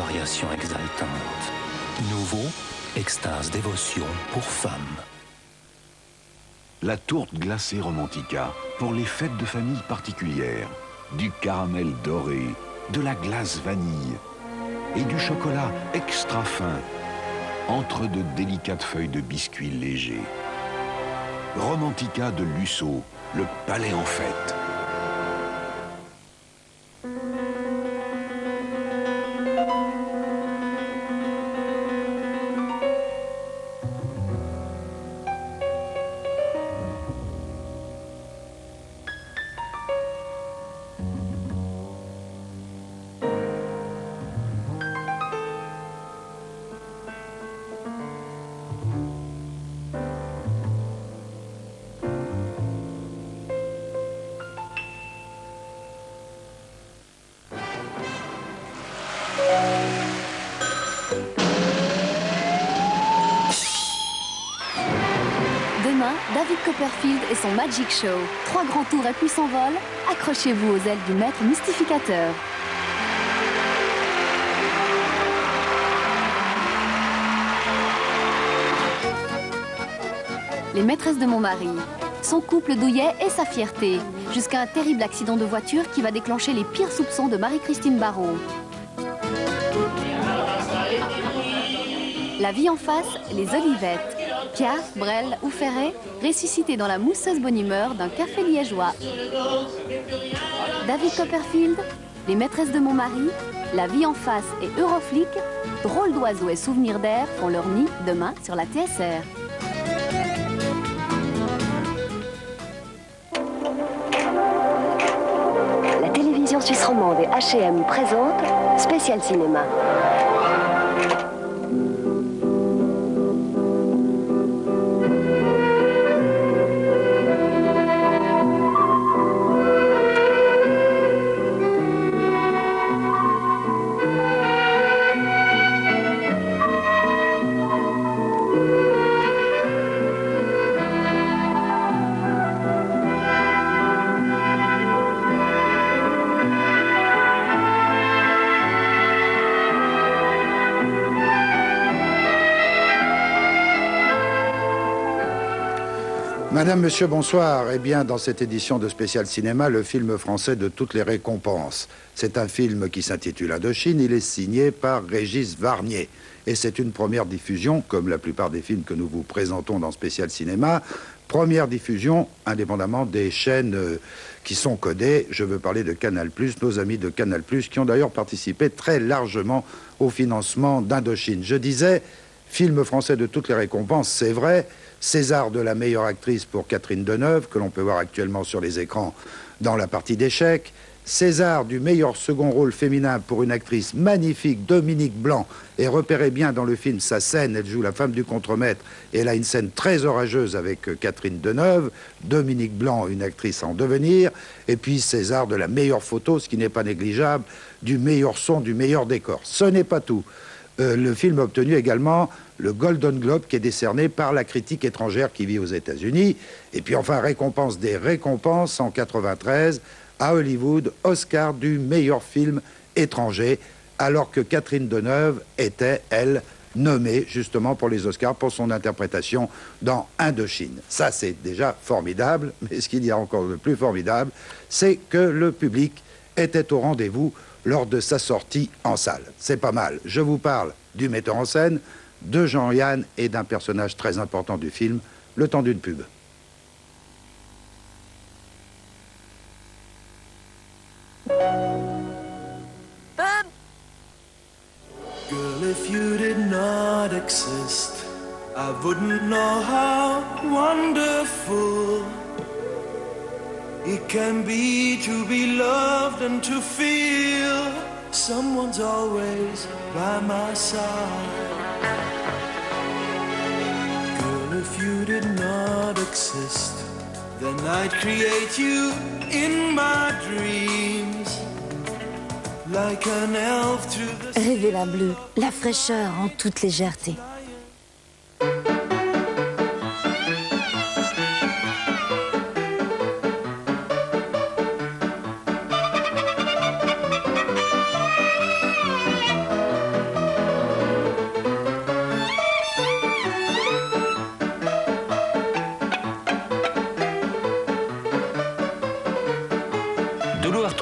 variation exaltante. Nouveau, extase dévotion pour femmes. La tourte glacée Romantica pour les fêtes de famille particulières. Du caramel doré, de la glace vanille et du chocolat extra fin entre de délicates feuilles de biscuits légers. Romantica de Lusso, le palais en fête. Demain, David Copperfield et son Magic Show. 3 grands tours et puissants vols. Accrochez-vous aux ailes du maître mystificateur. Les maîtresses de mon mari. Son couple douillet et sa fierté. Jusqu'à un terrible accident de voiture qui va déclencher les pires soupçons de Marie-Christine Barrault. La vie en face, les Olivettes. Piaf, Brel ou Ferret, ressuscités dans la mousseuse bonne humeur d'un café liégeois. David Copperfield, Les maîtresses de mon mari, La vie en face et Euroflic, Drôles d'oiseaux et souvenirs d'air font leur nid demain sur la TSR. La télévision suisse romande et H&M présente Spécial Cinéma. Madame, Monsieur, bonsoir. Eh bien, dans cette édition de Spécial Cinéma, le film français de toutes les récompenses. C'est un film qui s'intitule Indochine. Il est signé par Régis Varnier. Et c'est une première diffusion, comme la plupart des films que nous vous présentons dans Spécial Cinéma. Première diffusion, indépendamment des chaînes qui sont codées. Je veux parler de Canal+, nos amis de Canal+, qui ont d'ailleurs participé très largement au financement d'Indochine. Je disais, film français de toutes les récompenses, c'est vrai. César de la meilleure actrice pour Catherine Deneuve, que l'on peut voir actuellement sur les écrans dans la partie d'échecs. César du meilleur second rôle féminin pour une actrice magnifique, Dominique Blanc. Et repérez bien dans le film sa scène, elle joue la femme du contremaître. Et elle a une scène très orageuse avec Catherine Deneuve. Dominique Blanc, une actrice en devenir. Et puis César de la meilleure photo, ce qui n'est pas négligeable, du meilleur son, du meilleur décor. Ce n'est pas tout. Le film a obtenu également le Golden Globe qui est décerné par la critique étrangère qui vit aux États-Unis. Et puis enfin, récompense des récompenses en 93 à Hollywood, Oscar du meilleur film étranger, alors que Catherine Deneuve était, elle, nommée justement pour les Oscars pour son interprétation dans Indochine. Ça, c'est déjà formidable, mais ce qu'il y a encore de plus formidable, c'est que le public était au rendez-vous lors de sa sortie en salle. C'est pas mal. Je vous parle du metteur en scène, de Jean-Yann et d'un personnage très important du film, le temps d'une pub. Girl, if you did not exist, I wouldn't know how wonderful it can to be loved and to feel someone's always by my side. Girl, if you did not exist, then I'd create you in my dreams, like an elf to the... Rêvez la bleue, la fraîcheur en toute légèreté.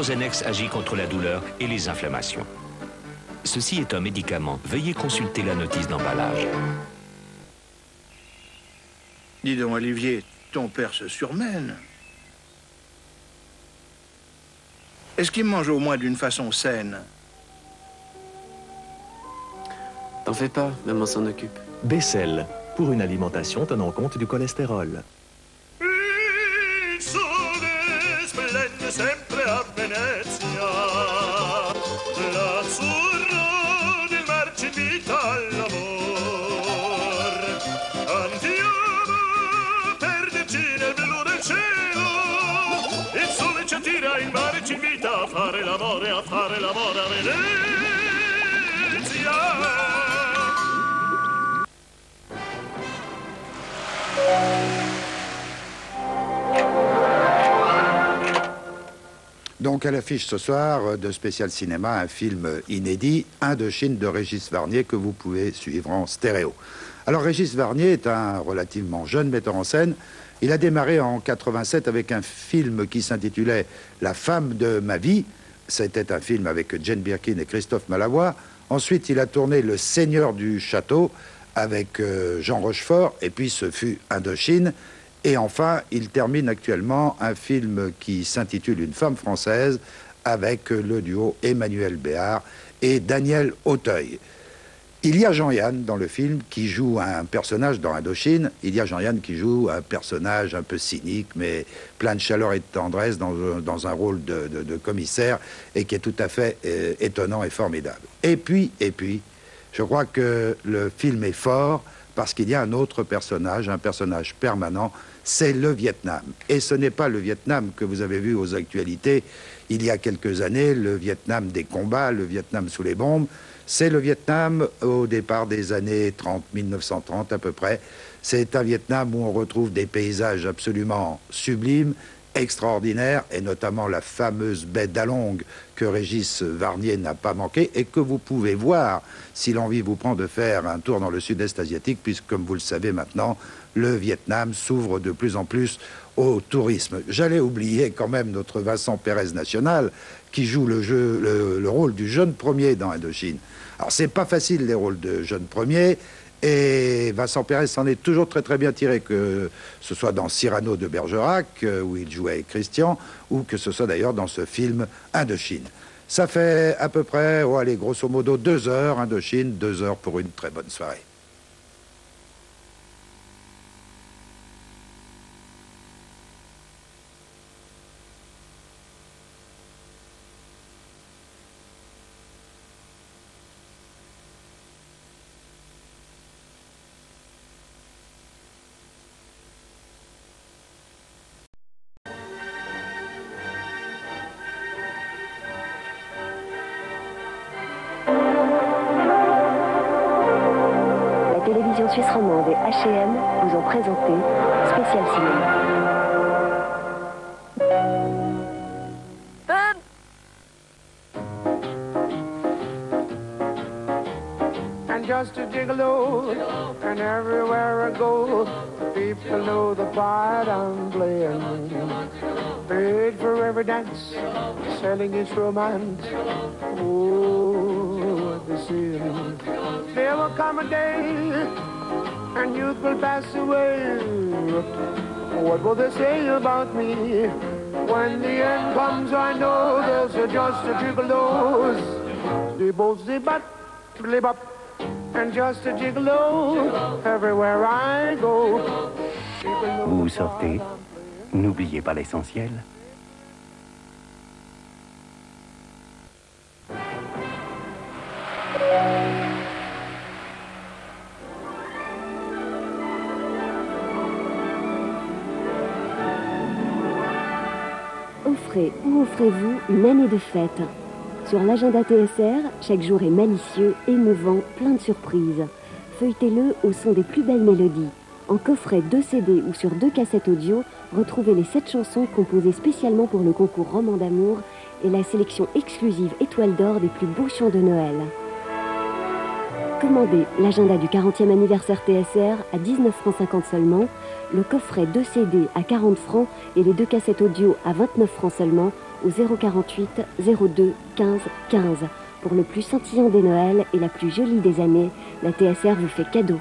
Frozenex agit contre la douleur et les inflammations. Ceci est un médicament. Veuillez consulter la notice d'emballage. Dis donc, Olivier, ton père se surmène. Est-ce qu'il mange au moins d'une façon saine? T'en fais pas, maman s'en occupe. Bessel, pour une alimentation tenant compte du cholestérol. Il sole splende sempre a Venezia. L'azzurro del mar ci invita all'amor. Andiamo a perderci nel blu del cielo. Il sole ci attira, il mare ci invita a fare l'amore a Venezia. Donc à l'affiche ce soir de Spécial Cinéma, un film inédit, Indochine de Régis Varnier, que vous pouvez suivre en stéréo. Alors Régis Varnier est un relativement jeune metteur en scène. Il a démarré en 87 avec un film qui s'intitulait La femme de ma vie. C'était un film avec Jane Birkin et Christophe Malavoie. Ensuite, il a tourné Le Seigneur du Château avec Jean Rochefort, et puis ce fut Indochine. Et enfin, il termine actuellement un film qui s'intitule Une femme française avec le duo Emmanuel Béard et Daniel Auteuil. Il y a Jean-Yann dans le film qui joue un personnage dans Indochine. Il y a Jean-Yann qui joue un personnage un peu cynique, mais plein de chaleur et de tendresse dans un rôle de commissaire et qui est tout à fait étonnant et formidable. Et puis, je crois que le film est fort parce qu'il y a un autre personnage, un personnage permanent, c'est le Vietnam. Et ce n'est pas le Vietnam que vous avez vu aux actualités il y a quelques années, le Vietnam des combats, le Vietnam sous les bombes. C'est le Vietnam au départ des années 30, 1930 à peu près. C'est un Vietnam où on retrouve des paysages absolument sublimes, extraordinaires, et notamment la fameuse baie d'Along que Régis Varnier n'a pas manqué et que vous pouvez voir si l'envie vous prend de faire un tour dans le sud-est asiatique, puisque comme vous le savez maintenant, le Vietnam s'ouvre de plus en plus au tourisme. J'allais oublier quand même notre Vincent Pérez National qui joue le rôle du jeune premier dans Indochine. Alors c'est pas facile les rôles de jeune premier, et Vincent Pérez s'en est toujours très très bien tiré, que ce soit dans Cyrano de Bergerac où il jouait avec Christian, ou que ce soit d'ailleurs dans ce film Indochine. Ça fait à peu près, allez, grosso modo 2 heures Indochine, 2 heures pour une très bonne soirée. Suisse romande et H&M vous ont présenté Spécial Cinéma. And just a gigolo, and everywhere I go, people know the part I'm playing. Paid for every dance, selling his romance. Oh, what the sin. There will come a day, and youth will pass away. What will they say about me? When the end comes, I know there's just a gigolos. They both say but, live up, and just a gigolo everywhere I go. Vous sortez, n'oubliez pas l'essentiel. Offrez ou offrez-vous une année de fête. Sur l'agenda TSR, chaque jour est malicieux, émouvant, plein de surprises. Feuilletez-le au son des plus belles mélodies. En coffret 2 CD ou sur 2 cassettes audio, retrouvez les 7 chansons composées spécialement pour le concours Roman d'amour et la sélection exclusive Étoile d'Or des plus beaux chants de Noël. Commandez l'agenda du 40e anniversaire TSR à 19,50 francs seulement, le coffret 2 CD à 40 francs et les 2 cassettes audio à 29 francs seulement au 048 02 15 15. Pour le plus scintillant des Noëls et la plus jolie des années, la TSR vous fait cadeau.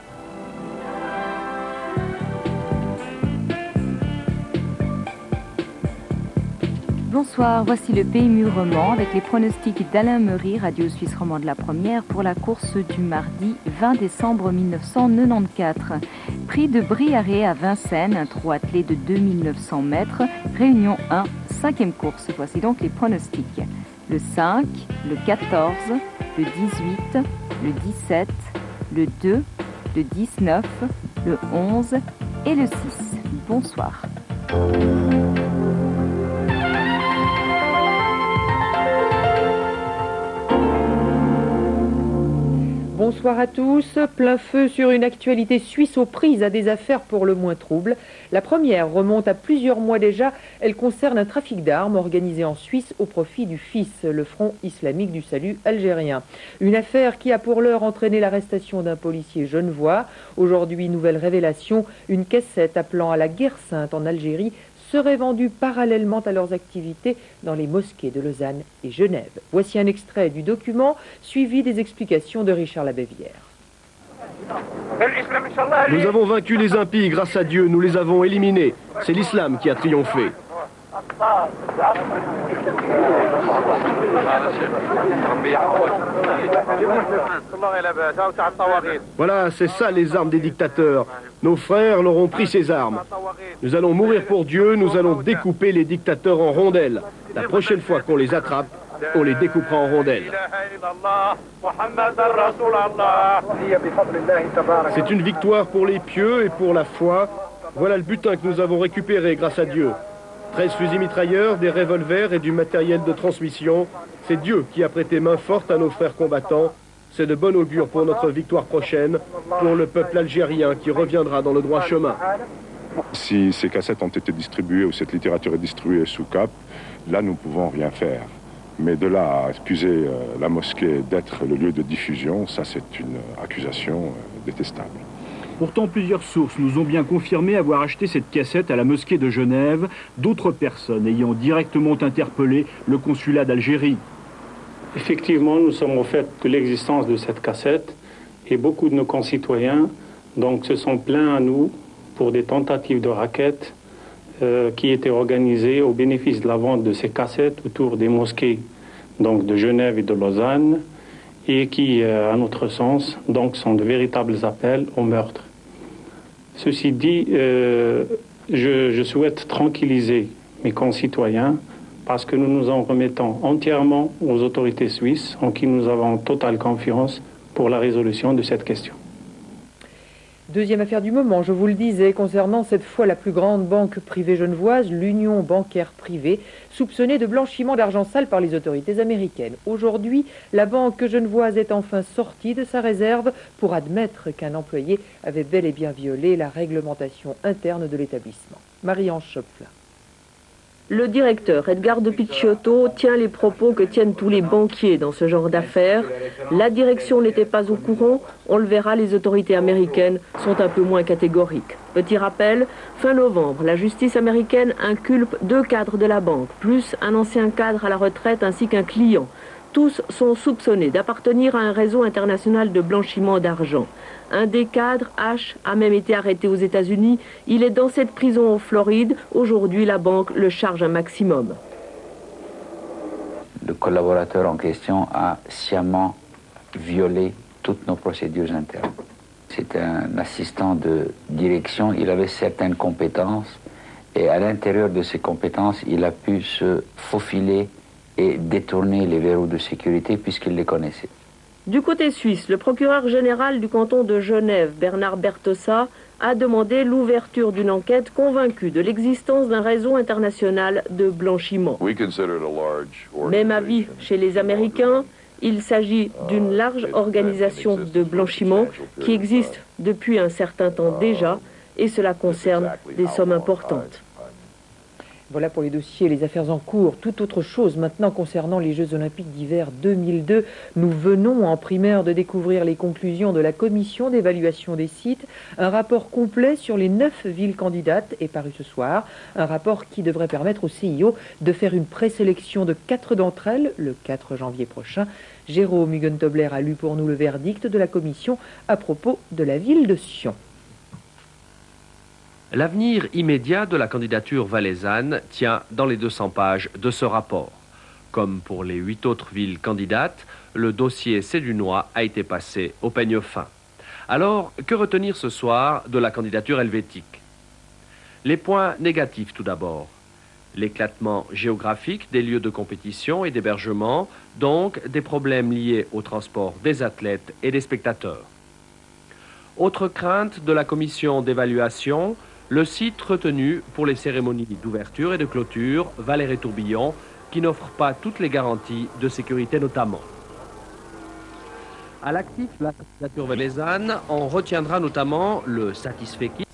Bonsoir, voici le PMU roman avec les pronostics d'Alain Meury, Radio Suisse Romande la première, pour la course du mardi 20 décembre 1994. Prix de Briaré à Vincennes, un trot attelé de 2900 mètres, Réunion 1, 5e course. Voici donc les pronostics. Le 5, le 14, le 18, le 17, le 2, le 19, le 11 et le 6. Bonsoir. Bonsoir à tous. Plein feu sur une actualité suisse aux prises à des affaires pour le moins troubles. La première remonte à plusieurs mois déjà. Elle concerne un trafic d'armes organisé en Suisse au profit du FIS, le Front islamique du salut algérien. Une affaire qui a pour l'heure entraîné l'arrestation d'un policier genevois. Aujourd'hui, nouvelle révélation, une cassette appelant à la guerre sainte en Algérie seraient vendus parallèlement à leurs activités dans les mosquées de Lausanne et Genève. Voici un extrait du document, suivi des explications de Richard Labévière. Nous avons vaincu les impies, grâce à Dieu, nous les avons éliminés. C'est l'islam qui a triomphé. Voilà, c'est ça les armes des dictateurs. Nos frères leur ont pris ces armes. Nous allons mourir pour Dieu, nous allons découper les dictateurs en rondelles. La prochaine fois qu'on les attrape, on les découpera en rondelles. C'est une victoire pour les pieux et pour la foi. Voilà le butin que nous avons récupéré grâce à Dieu. 13 fusils mitrailleurs, des revolvers et du matériel de transmission. C'est Dieu qui a prêté main forte à nos frères combattants. C'est de bon augure pour notre victoire prochaine, pour le peuple algérien qui reviendra dans le droit chemin. Si ces cassettes ont été distribuées ou cette littérature est distribuée sous cap, là nous ne pouvons rien faire. Mais de là à accuser la mosquée d'être le lieu de diffusion, ça c'est une accusation détestable. Pourtant, plusieurs sources nous ont bien confirmé avoir acheté cette cassette à la mosquée de Genève, d'autres personnes ayant directement interpellé le consulat d'Algérie. Effectivement, nous sommes au fait de l'existence de cette cassette et beaucoup de nos concitoyens donc, se sont plaints à nous pour des tentatives de racket qui étaient organisées au bénéfice de la vente de ces cassettes autour des mosquées donc, de Genève et de Lausanne et qui, à notre sens, donc, sont de véritables appels au meurtre. Ceci dit, je souhaite tranquilliser mes concitoyens parce que nous nous en remettons entièrement aux autorités suisses en qui nous avons totale confiance pour la résolution de cette question. Deuxième affaire du moment, je vous le disais, concernant cette fois la plus grande banque privée genevoise, l'Union bancaire privée, soupçonnée de blanchiment d'argent sale par les autorités américaines. Aujourd'hui, la banque genevoise est enfin sortie de sa réserve pour admettre qu'un employé avait bel et bien violé la réglementation interne de l'établissement. Marie-Ange Schopflin. Le directeur Edgar de Picciotto tient les propos que tiennent tous les banquiers dans ce genre d'affaires. La direction n'était pas au courant, on le verra, les autorités américaines sont un peu moins catégoriques. Petit rappel, fin novembre, la justice américaine inculpe 2 cadres de la banque, plus un ancien cadre à la retraite ainsi qu'un client. Tous sont soupçonnés d'appartenir à un réseau international de blanchiment d'argent. Un des cadres, H, a même été arrêté aux États-Unis. Il est dans cette prison en Floride. Aujourd'hui, la banque le charge un maximum. Le collaborateur en question a sciemment violé toutes nos procédures internes. C'est un assistant de direction. Il avait certaines compétences et à l'intérieur de ces compétences, il a pu se faufiler et détourner les verrous de sécurité puisqu'il les connaissait. Du côté suisse, le procureur général du canton de Genève, Bernard Bertossa, a demandé l'ouverture d'une enquête convaincue de l'existence d'un réseau international de blanchiment. Même avis chez les Américains, il s'agit d'une large organisation de blanchiment qui existe depuis un certain temps déjà et cela concerne des sommes importantes. Voilà pour les dossiers et les affaires en cours. Tout autre chose maintenant concernant les Jeux Olympiques d'hiver 2002. Nous venons en primaire de découvrir les conclusions de la commission d'évaluation des sites. Un rapport complet sur les 9 villes candidates est paru ce soir. Un rapport qui devrait permettre au CIO de faire une présélection de 4 d'entre elles le 4 janvier prochain. Jérôme Hugentobler a lu pour nous le verdict de la commission à propos de la ville de Sion. L'avenir immédiat de la candidature valaisanne tient dans les 200 pages de ce rapport. Comme pour les 8 autres villes candidates, le dossier sédunois a été passé au peigne fin. Alors, que retenir ce soir de la candidature helvétique? Les points négatifs tout d'abord. L'éclatement géographique des lieux de compétition et d'hébergement, donc des problèmes liés au transport des athlètes et des spectateurs. Autre crainte de la commission d'évaluation, le site retenu pour les cérémonies d'ouverture et de clôture, Valéré-Tourbillon, qui n'offre pas toutes les garanties de sécurité notamment. À l'actif, la candidature valaisanne en retiendra notamment le satisfecit